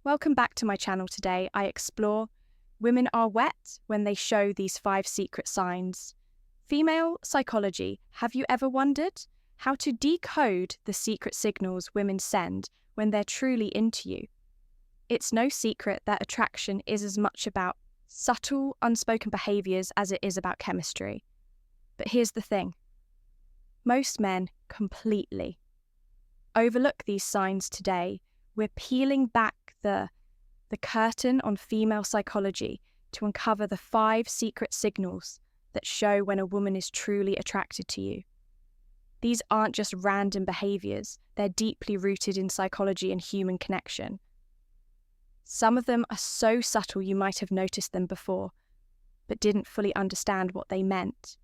Welcome back to my channel. Today I explore women are wet when they show these 5 secret signs. Female psychology. Have you ever wondered how to decode the secret signals women send when they're truly into you? It's no secret that attraction is as much about subtle, unspoken behaviours as it is about chemistry. But here's the thing. Most men completely overlook these signs today. We're peeling back the curtain on female psychology to uncover the 5 secret signals that show when a woman is truly attracted to you. These aren't just random behaviours, they're deeply rooted in psychology and human connection. Some of them are so subtle you might have noticed them before, but didn't fully understand what they meant.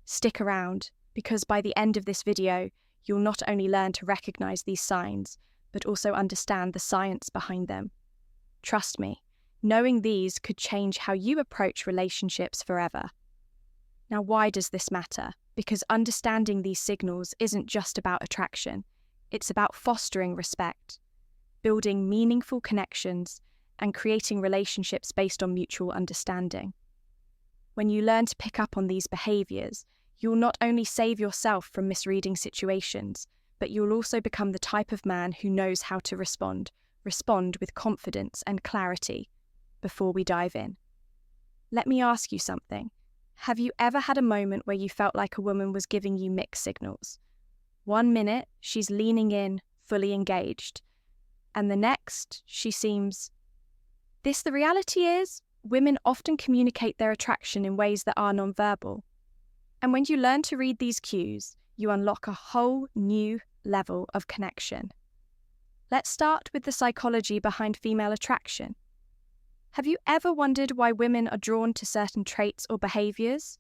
Stick around, because by the end of this video, you'll not only learn to recognise these signs, but also understand the science behind them. Trust me, knowing these could change how you approach relationships forever. Now, why does this matter? Because understanding these signals isn't just about attraction, it's about fostering respect, building meaningful connections, and creating relationships based on mutual understanding. When you learn to pick up on these behaviours, you'll not only save yourself from misreading situations, but you'll also become the type of man who knows how to respond with confidence and clarity. Before we dive in, let me ask you something. Have you ever had a moment where you felt like a woman was giving you mixed signals? 1 minute, she's leaning in, fully engaged, and the next, she seems... The reality is, women often communicate their attraction in ways that are nonverbal. And when you learn to read these cues, you unlock a whole new level of connection. Let's start with the psychology behind female attraction. Have you ever wondered why women are drawn to certain traits or behaviours?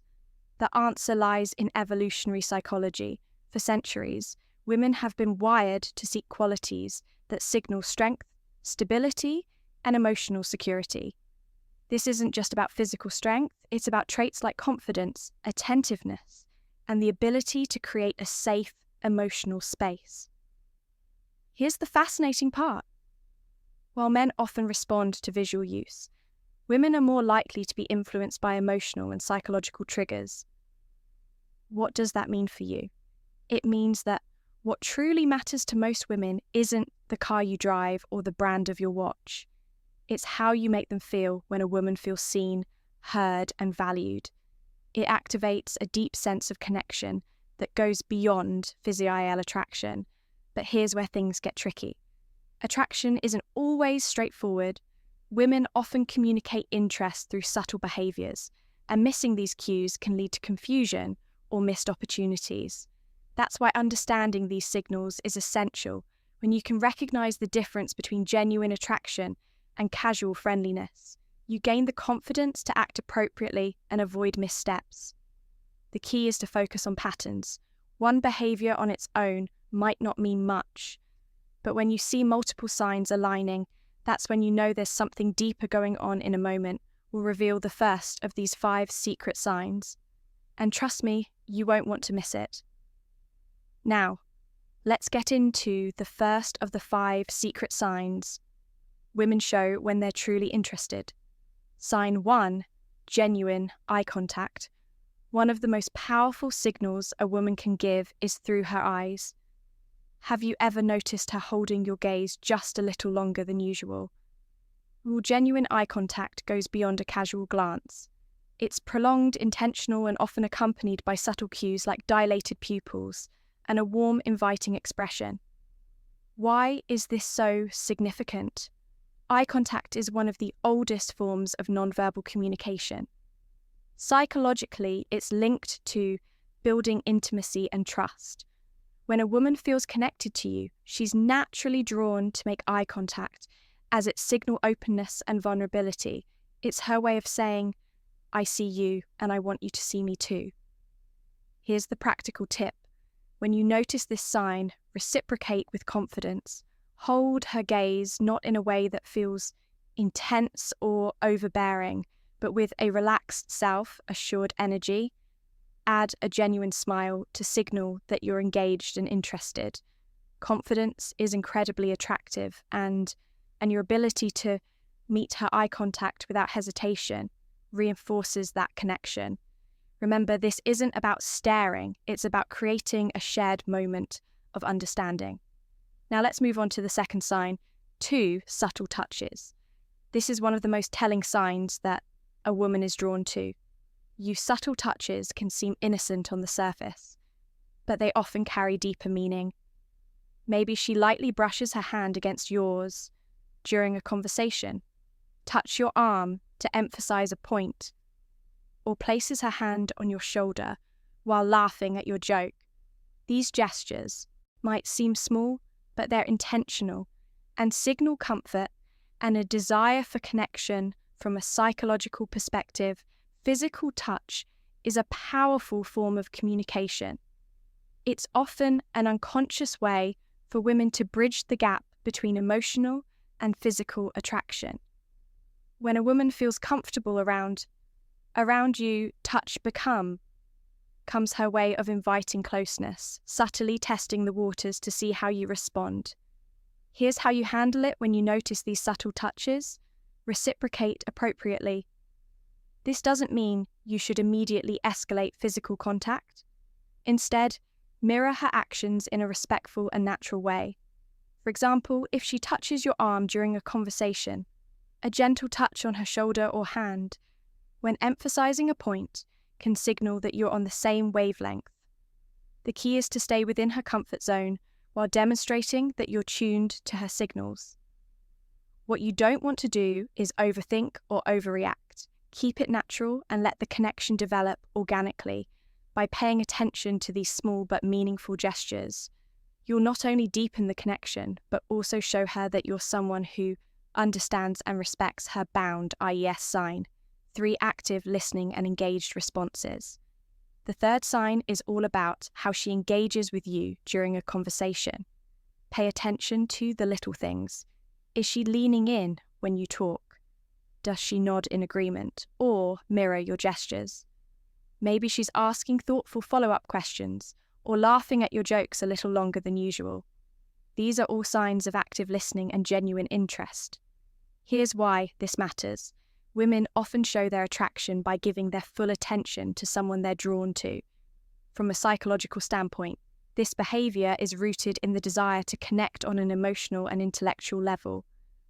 The answer lies in evolutionary psychology. For centuries, women have been wired to seek qualities that signal strength, stability, and emotional security. This isn't just about physical strength, it's about traits like confidence, attentiveness, and the ability to create a safe, emotional space. Here's the fascinating part. While men often respond to visual use, women are more likely to be influenced by emotional and psychological triggers. What does that mean for you? It means that what truly matters to most women isn't the car you drive or the brand of your watch. It's how you make them feel when a woman feels seen, heard, and valued. It activates a deep sense of connection that goes beyond physical attraction. But here's where things get tricky. Attraction isn't always straightforward. Women often communicate interest through subtle behaviours, and missing these cues can lead to confusion or missed opportunities. That's why understanding these signals is essential. When you can recognise the difference between genuine attraction and casual friendliness, you gain the confidence to act appropriately and avoid missteps. The key is to focus on patterns. One behaviour on its own might not mean much, but when you see multiple signs aligning, that's when you know there's something deeper going on. In a moment, we'll reveal the first of these 5 secret signs. And trust me, you won't want to miss it. Now, let's get into the first of the 5 secret signs women show when they're truly interested. Sign 1, genuine eye contact. One of the most powerful signals a woman can give is through her eyes. Have you ever noticed her holding your gaze just a little longer than usual? Well, genuine eye contact goes beyond a casual glance. It's prolonged, intentional, and often accompanied by subtle cues like dilated pupils and a warm, inviting expression. Why is this so significant? Eye contact is one of the oldest forms of nonverbal communication. Psychologically, it's linked to building intimacy and trust. When a woman feels connected to you, she's naturally drawn to make eye contact, as it signals openness and vulnerability. It's her way of saying, I see you and I want you to see me too. Here's the practical tip. When you notice this sign, reciprocate with confidence. Hold her gaze not in a way that feels intense or overbearing, but with a relaxed, self-assured energy. Add a genuine smile to signal that you're engaged and interested. Confidence is incredibly attractive, and and your ability to meet her eye contact without hesitation reinforces that connection. Remember, this isn't about staring, it's about creating a shared moment of understanding. Now let's move on to the second sign, 2 subtle touches. This is one of the most telling signs that a woman is drawn to. Your subtle touches can seem innocent on the surface, but they often carry deeper meaning. Maybe she lightly brushes her hand against yours during a conversation, touch your arm to emphasize a point, or places her hand on your shoulder while laughing at your joke. These gestures might seem small, but they're intentional and signal comfort and a desire for connection from a psychological perspective. Physical touch is a powerful form of communication. It's often an unconscious way for women to bridge the gap between emotional and physical attraction. When a woman feels comfortable around you, touch comes her way of inviting closeness, subtly testing the waters to see how you respond. Here's how you handle it when you notice these subtle touches. Reciprocate appropriately. This doesn't mean you should immediately escalate physical contact. Instead, mirror her actions in a respectful and natural way. For example, if she touches your arm during a conversation, a gentle touch on her shoulder or hand, when emphasizing a point, can signal that you're on the same wavelength. The key is to stay within her comfort zone while demonstrating that you're tuned to her signals. What you don't want to do is overthink or overreact. Keep it natural and let the connection develop organically by paying attention to these small but meaningful gestures. You'll not only deepen the connection, but also show her that you're someone who understands and respects her bound IES sign. 3 active, listening, and engaged responses. The third sign is all about how she engages with you during a conversation. Pay attention to the little things. Is she leaning in when you talk? Does she nod in agreement or mirror your gestures? Maybe she's asking thoughtful follow-up questions or laughing at your jokes a little longer than usual. These are all signs of active listening and genuine interest. Here's why this matters. Women often show their attraction by giving their full attention to someone they're drawn to. From a psychological standpoint, this behavior is rooted in the desire to connect on an emotional and intellectual level.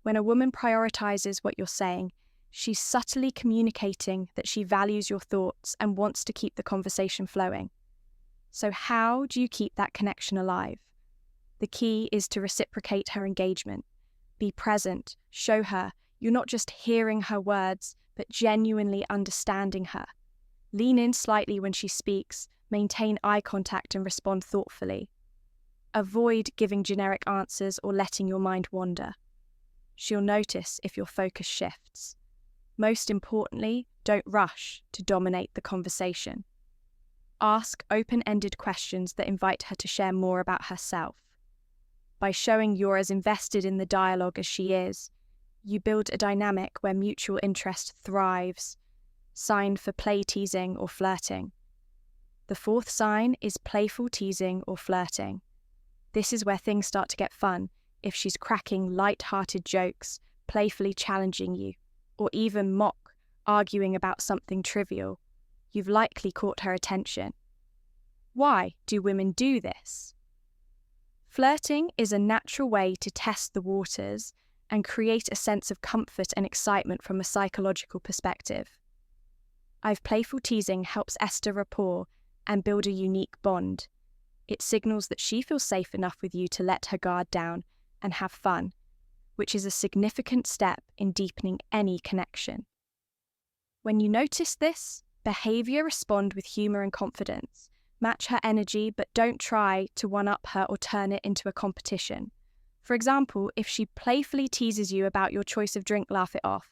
When a woman prioritizes what you're saying, she's subtly communicating that she values your thoughts and wants to keep the conversation flowing. So how do you keep that connection alive? The key is to reciprocate her engagement. Be present, show her you're not just hearing her words, but genuinely understanding her. Lean in slightly when she speaks, maintain eye contact and respond thoughtfully. Avoid giving generic answers or letting your mind wander. She'll notice if your focus shifts. Most importantly, don't rush to dominate the conversation. Ask open-ended questions that invite her to share more about herself. By showing you're as invested in the dialogue as she is, you build a dynamic where mutual interest thrives. Sign for play teasing or flirting. The fourth sign is playful teasing or flirting. This is where things start to get fun if she's cracking light-hearted jokes, playfully challenging you, or even arguing about something trivial. You've likely caught her attention. Why do women do this? Flirting is a natural way to test the waters and create a sense of comfort and excitement from a psychological perspective. Playful teasing helps establish rapport and build a unique bond. It signals that she feels safe enough with you to let her guard down and have fun, which is a significant step in deepening any connection. When you notice this behavior, respond with humor and confidence. Match her energy, but don't try to one-up her or turn it into a competition. For example, if she playfully teases you about your choice of drink, laugh it off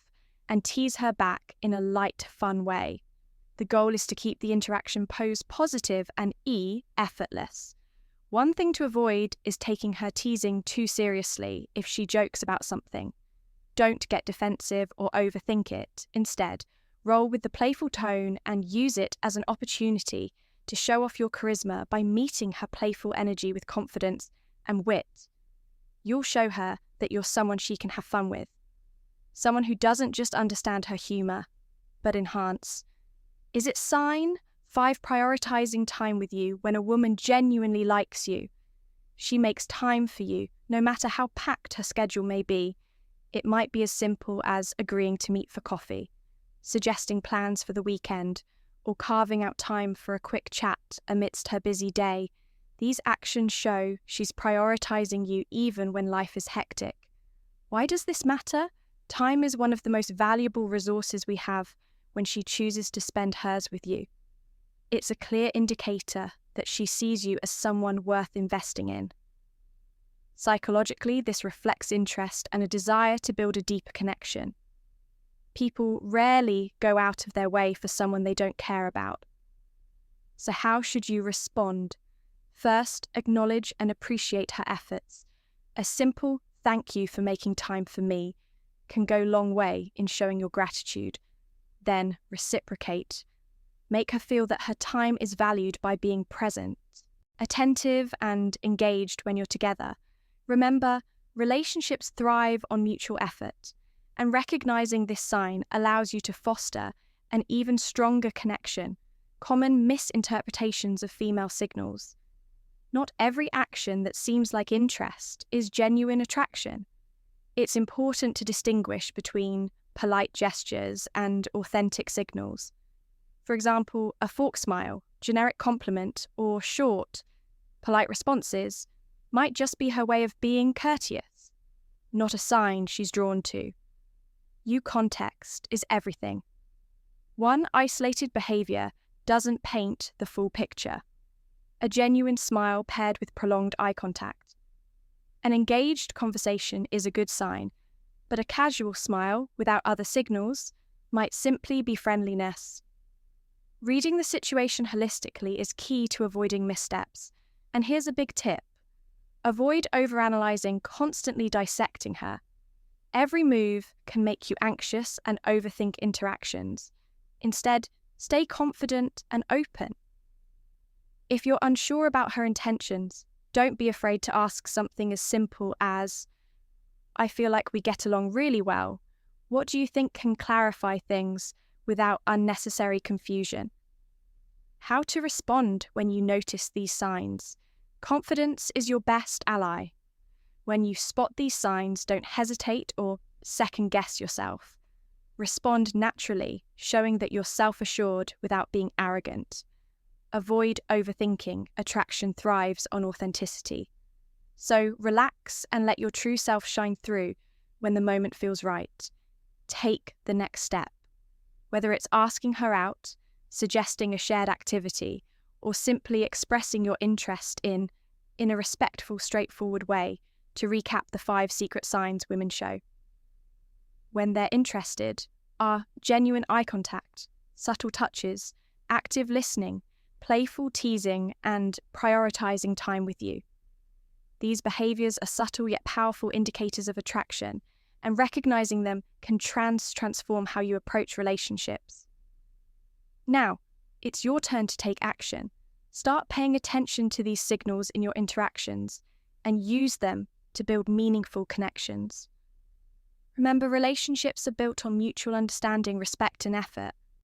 and tease her back in a light, fun way. The goal is to keep the interaction positive and effortless. One thing to avoid is taking her teasing too seriously if she jokes about something. Don't get defensive or overthink it. Instead, roll with the playful tone and use it as an opportunity to show off your charisma by meeting her playful energy with confidence and wit. You'll show her that you're someone she can have fun with. Someone who doesn't just understand her humour, but enhance. Is it sign 5 prioritizing time with you when a woman genuinely likes you? She makes time for you, no matter how packed her schedule may be. It might be as simple as agreeing to meet for coffee, suggesting plans for the weekend, or carving out time for a quick chat amidst her busy day. These actions show she's prioritizing you even when life is hectic. Why does this matter? Time is one of the most valuable resources we have when she chooses to spend hers with you. It's a clear indicator that she sees you as someone worth investing in. Psychologically, this reflects interest and a desire to build a deeper connection. People rarely go out of their way for someone they don't care about. So how should you respond? First, acknowledge and appreciate her efforts. A simple "thank you for making time for me" can go a long way in showing your gratitude. Then reciprocate. Make her feel that her time is valued by being present, attentive and engaged when you're together. Remember, relationships thrive on mutual effort, and recognizing this sign allows you to foster an even stronger connection. Common misinterpretations of female signals. Not every action that seems like interest is genuine attraction. It's important to distinguish between polite gestures and authentic signals. For example, a fork smile, generic compliment, or short, polite responses might just be her way of being courteous, not a sign she's drawn to. Context is everything. One isolated behaviour doesn't paint the full picture. A genuine smile paired with prolonged eye contact. An engaged conversation is a good sign, but a casual smile without other signals might simply be friendliness. Reading the situation holistically is key to avoiding missteps, and here's a big tip. Avoid overanalyzing, constantly dissecting her. Every move can make you anxious and overthink interactions. Instead, stay confident and open. If you're unsure about her intentions, don't be afraid to ask something as simple as, "I feel like we get along really well. What do you think can clarify things without unnecessary confusion?" How to respond when you notice these signs. Confidence is your best ally. When you spot these signs, don't hesitate or second-guess yourself. Respond naturally, showing that you're self-assured without being arrogant. Avoid overthinking. Attraction thrives on authenticity. So relax and let your true self shine through when the moment feels right. Take the next step. Whether it's asking her out, suggesting a shared activity, or simply expressing your interest in a respectful, straightforward way. To recap the 5 secret signs women show. When they're interested are genuine eye contact, subtle touches, active listening, playful teasing, and prioritizing time with you. These behaviors are subtle yet powerful indicators of attraction, and recognizing them can transform how you approach relationships. Now, it's your turn to take action. Start paying attention to these signals in your interactions and use them to build meaningful connections. Remember, relationships are built on mutual understanding, respect, and effort.